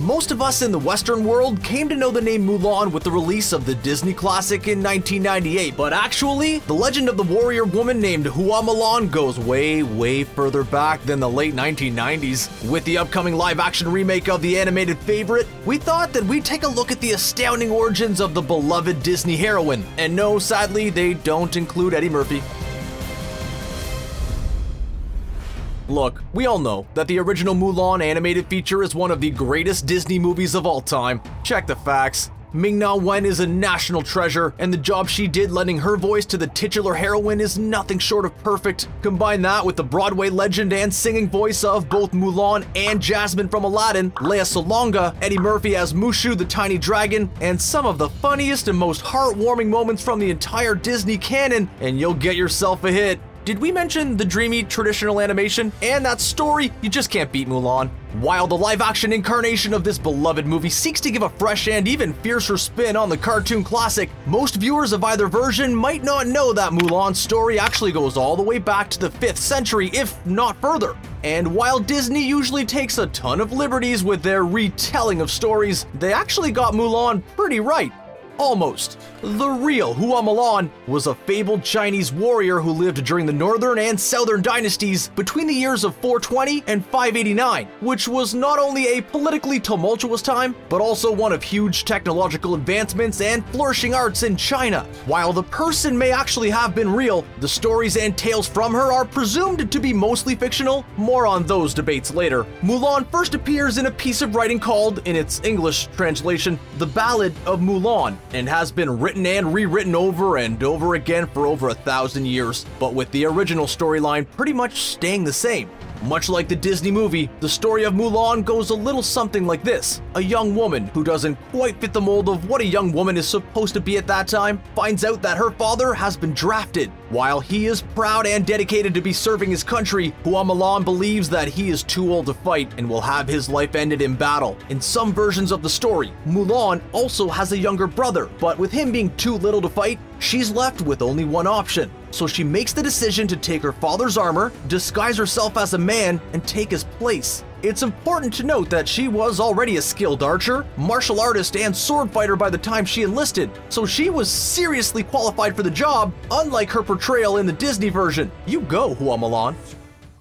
Most of us in the Western world came to know the name Mulan with the release of the Disney classic in 1998, but actually, the legend of the warrior woman named Hua Mulan goes way further back than the late 1990s. With the upcoming live-action remake of the animated favorite, we thought that we'd take a look at the astounding origins of the beloved Disney heroine. And no, sadly, they don't include Eddie Murphy. Look, we all know that the original Mulan animated feature is one of the greatest Disney movies of all time. Check the facts. Ming-Na Wen is a national treasure, and the job she did lending her voice to the titular heroine is nothing short of perfect. Combine that with the Broadway legend and singing voice of both Mulan and Jasmine from Aladdin, Lea Salonga, Eddie Murphy as Mushu the Tiny Dragon, and some of the funniest and most heartwarming moments from the entire Disney canon, and you'll get yourself a hit. Did we mention the dreamy traditional animation and that story? You just can't beat Mulan. While the live-action incarnation of this beloved movie seeks to give a fresh and even fiercer spin on the cartoon classic, most viewers of either version might not know that Mulan's story actually goes all the way back to the 5th century, if not further. And while Disney usually takes a ton of liberties with their retelling of stories, they actually got Mulan pretty right. Almost. The real Hua Mulan was a fabled Chinese warrior who lived during the northern and southern dynasties between the years of 420 and 589, which was not only a politically tumultuous time, but also one of huge technological advancements and flourishing arts in China. While the person may actually have been real, the stories and tales from her are presumed to be mostly fictional. More on those debates later. Mulan first appears in a piece of writing called, in its English translation, The Ballad of Mulan, and has been written and rewritten over and over again for over 1,000 years, but with the original storyline pretty much staying the same. Much like the Disney movie, the story of Mulan goes a little something like this. A young woman who doesn't quite fit the mold of what a young woman is supposed to be at that time finds out that her father has been drafted. While he is proud and dedicated to be serving his country, Hua Mulan believes that he is too old to fight and will have his life ended in battle. In some versions of the story, Mulan also has a younger brother, but with him being too little to fight, she's left with only one option. So she makes the decision to take her father's armor, disguise herself as a man, and take his place. It's important to note that she was already a skilled archer, martial artist, and sword fighter by the time she enlisted, so she was seriously qualified for the job, unlike her portrayal in the Disney version. You go, Hua Mulan.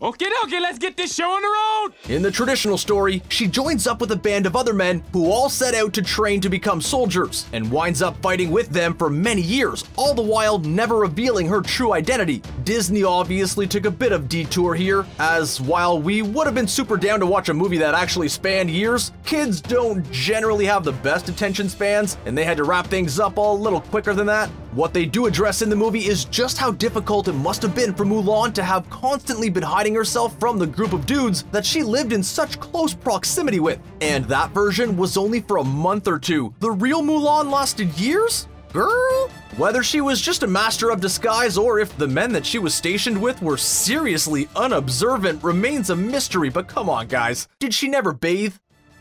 Okay, let's get this show on the road! In the traditional story, she joins up with a band of other men who all set out to train to become soldiers, and winds up fighting with them for many years, all the while never revealing her true identity. Disney obviously took a bit of detour here, as while we would have been super down to watch a movie that actually spanned years, kids don't generally have the best attention spans, and they had to wrap things up a little quicker than that. What they do address in the movie is just how difficult it must have been for Mulan to have constantly been hiding herself from the group of dudes that she lived in such close proximity with. And that version was only for a month or two. The real Mulan lasted years? Girl? Whether she was just a master of disguise or if the men that she was stationed with were seriously unobservant remains a mystery, but come on guys, did she never bathe?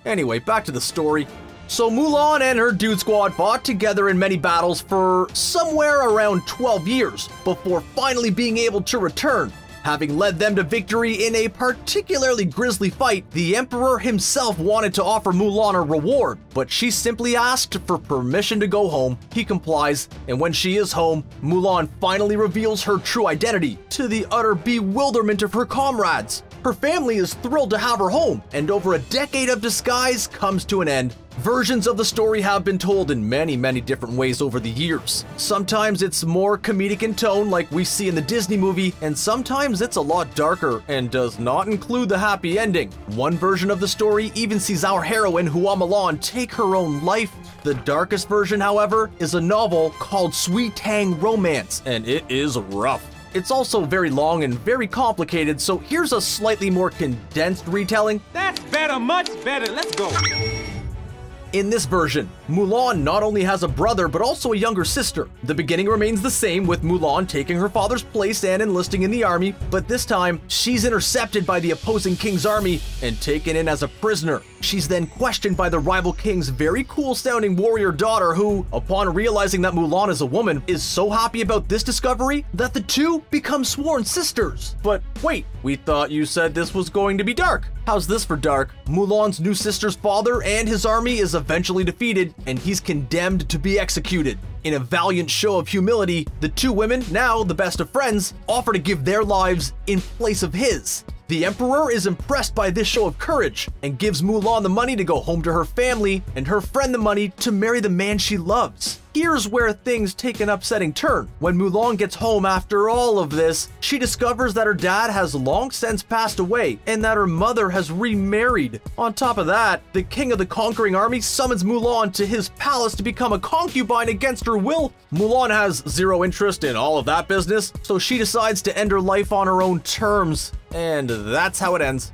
Anyway, back to the story. So Mulan and her dude squad fought together in many battles for somewhere around 12 years before finally being able to return. Having led them to victory in a particularly grisly fight, the Emperor himself wanted to offer Mulan a reward, but she simply asked for permission to go home. He complies, and when she is home, Mulan finally reveals her true identity, to the utter bewilderment of her comrades. Her family is thrilled to have her home, and over a decade of disguise comes to an end. Versions of the story have been told in many different ways over the years. Sometimes it's more comedic in tone like we see in the Disney movie, and sometimes it's a lot darker and does not include the happy ending. One version of the story even sees our heroine Hua Mulan take her own life. The darkest version, however, is a novel called Sweet Tang Romance, and it is rough. It's also very long and very complicated, so here's a slightly more condensed retelling. That's better, much better, let's go! In this version, Mulan not only has a brother but also a younger sister. The beginning remains the same, with Mulan taking her father's place and enlisting in the army, but this time she's intercepted by the opposing king's army and taken in as a prisoner. She's then questioned by the rival king's very cool-sounding warrior daughter who, upon realizing that Mulan is a woman, is so happy about this discovery that the two become sworn sisters. But wait, we thought you said this was going to be dark. How's this for dark? Mulan's new sister's father and his army is eventually defeated, and he's condemned to be executed. In a valiant show of humility, the two women, now the best of friends, offer to give their lives in place of his. The emperor is impressed by this show of courage and gives Mulan the money to go home to her family and her friend the money to marry the man she loves. Here's where things take an upsetting turn. When Mulan gets home after all of this, she discovers that her dad has long since passed away and that her mother has remarried. On top of that, the king of the conquering army summons Mulan to his palace to become a concubine against her will. Mulan has zero interest in all of that business, so she decides to end her life on her own terms. And that's how it ends.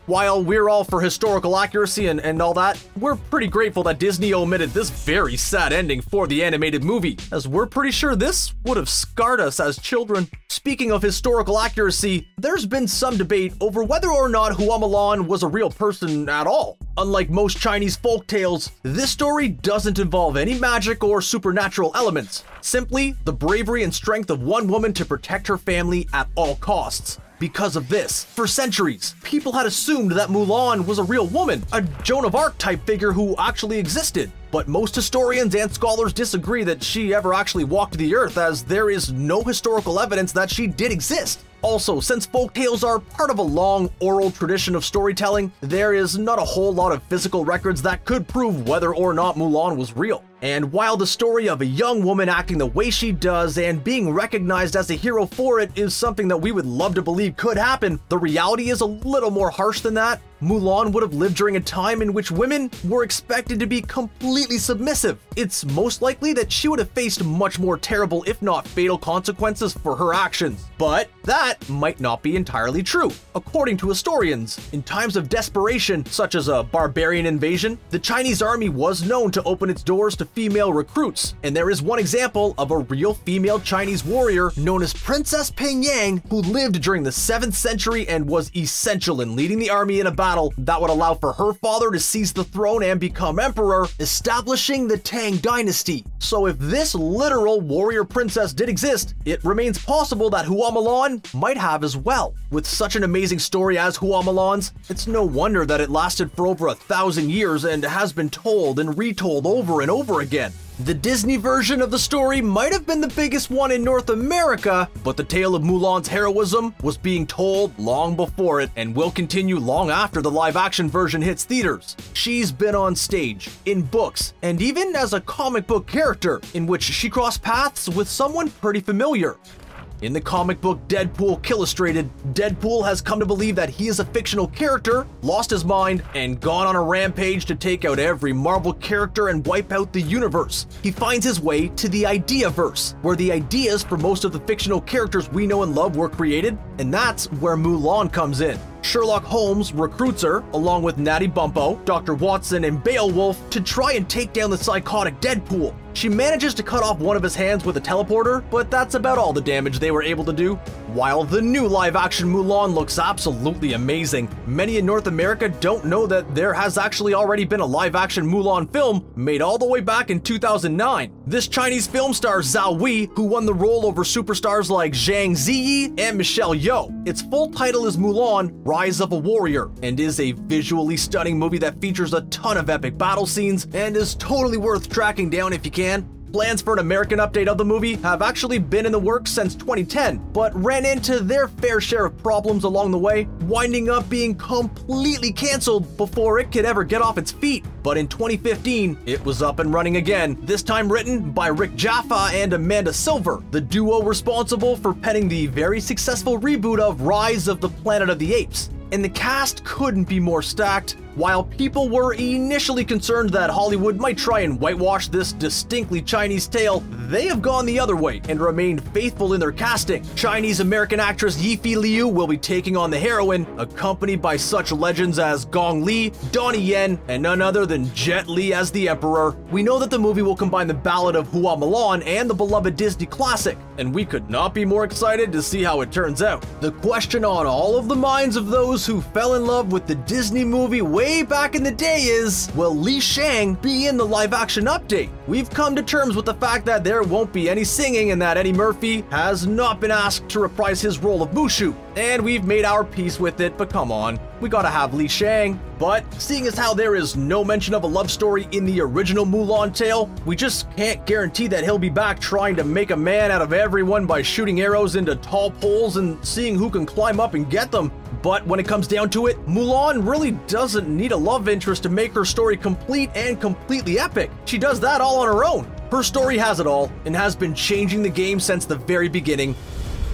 While we're all for historical accuracy and all that, we're pretty grateful that Disney omitted this very sad ending for the animated movie, as we're pretty sure this would have scarred us as children. Speaking of historical accuracy, there's been some debate over whether or not Hua Mulan was a real person at all. Unlike most Chinese folktales, this story doesn't involve any magic or supernatural elements, simply the bravery and strength of one woman to protect her family at all costs. Because of this, for centuries, people had assumed that Mulan was a real woman, a Joan of Arc type figure who actually existed. But most historians and scholars disagree that she ever actually walked the earth, as there is no historical evidence that she did exist. Also, since folktales are part of a long oral tradition of storytelling, there is not a whole lot of physical records that could prove whether or not Mulan was real. And while the story of a young woman acting the way she does and being recognized as a hero for it is something that we would love to believe could happen, the reality is a little more harsh than that. Mulan would have lived during a time in which women were expected to be completely submissive. It's most likely that she would have faced much more terrible, if not fatal, consequences for her actions. But that might not be entirely true. According to historians, in times of desperation, such as a barbarian invasion, the Chinese army was known to open its doors to female recruits, and there is one example of a real female Chinese warrior known as Princess Ping Yang, who lived during the 7th century and was essential in leading the army in a battle that would allow for her father to seize the throne and become emperor, establishing the Tang dynasty. So if this literal warrior princess did exist, it remains possible that Hua Mulan might have as well. With such an amazing story as Hua Mulan's, it's no wonder that it lasted for over 1,000 years and has been told and retold over and over again. The Disney version of the story might have been the biggest one in North America, but the tale of Mulan's heroism was being told long before it and will continue long after the live-action version hits theaters. She's been on stage, in books, and even as a comic book character, in which she crossed paths with someone pretty familiar. In the comic book Deadpool Illustrated, Deadpool has come to believe that he is a fictional character, lost his mind, and gone on a rampage to take out every Marvel character and wipe out the universe. He finds his way to the Ideaverse, where the ideas for most of the fictional characters we know and love were created, and that's where Mulan comes in. Sherlock Holmes recruits her, along with Natty Bumppo, Dr. Watson, and Beowulf, to try and take down the psychotic Deadpool. She manages to cut off one of his hands with a teleporter, but that's about all the damage they were able to do. While the new live-action Mulan looks absolutely amazing, many in North America don't know that there has actually already been a live-action Mulan film made all the way back in 2009. This Chinese film stars Zhao Wei, who won the role over superstars like Zhang Ziyi and Michelle Yeoh. Its full title is Mulan, Rise of a Warrior, and is a visually stunning movie that features a ton of epic battle scenes and is totally worth tracking down if you can. Plans for an American update of the movie have actually been in the works since 2010, but ran into their fair share of problems along the way, winding up being completely cancelled before it could ever get off its feet. But in 2015, it was up and running again, this time written by Rick Jaffa and Amanda Silver, the duo responsible for penning the very successful reboot of Rise of the Planet of the Apes. And the cast couldn't be more stacked. While people were initially concerned that Hollywood might try and whitewash this distinctly Chinese tale, they have gone the other way and remained faithful in their casting. Chinese-American actress Yifi Liu will be taking on the heroine, accompanied by such legends as Gong Li, Donnie Yen, and none other than Jet Li as the Emperor. We know that the movie will combine the Ballad of Hua Mulan and the beloved Disney classic, and we could not be more excited to see how it turns out. The question on all of the minds of those who fell in love with the Disney movie way back in the day is, will Li Shang be in the live-action update? We've come to terms with the fact that there won't be any singing and that Eddie Murphy has not been asked to reprise his role of Mushu, and we've made our peace with it, but come on, we gotta have Li Shang. But seeing as how there is no mention of a love story in the original Mulan tale, we just can't guarantee that he'll be back trying to make a man out of everyone by shooting arrows into tall poles and seeing who can climb up and get them. But when it comes down to it, Mulan really doesn't need a love interest to make her story complete and completely epic. She does that all on her own. Her story has it all and has been changing the game since the very beginning.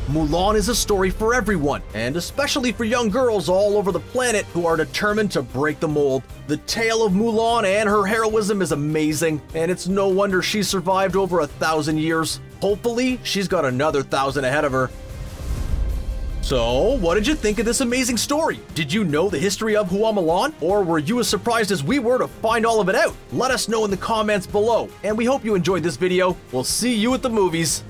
Mulan is a story for everyone, and especially for young girls all over the planet who are determined to break the mold. The tale of Mulan and her heroism is amazing, and it's no wonder she survived over 1,000 years. Hopefully, she's got another 1,000 ahead of her. So, what did you think of this amazing story? Did you know the history of Hua Mulan? Or were you as surprised as we were to find all of it out? Let us know in the comments below, and we hope you enjoyed this video. We'll see you at the movies.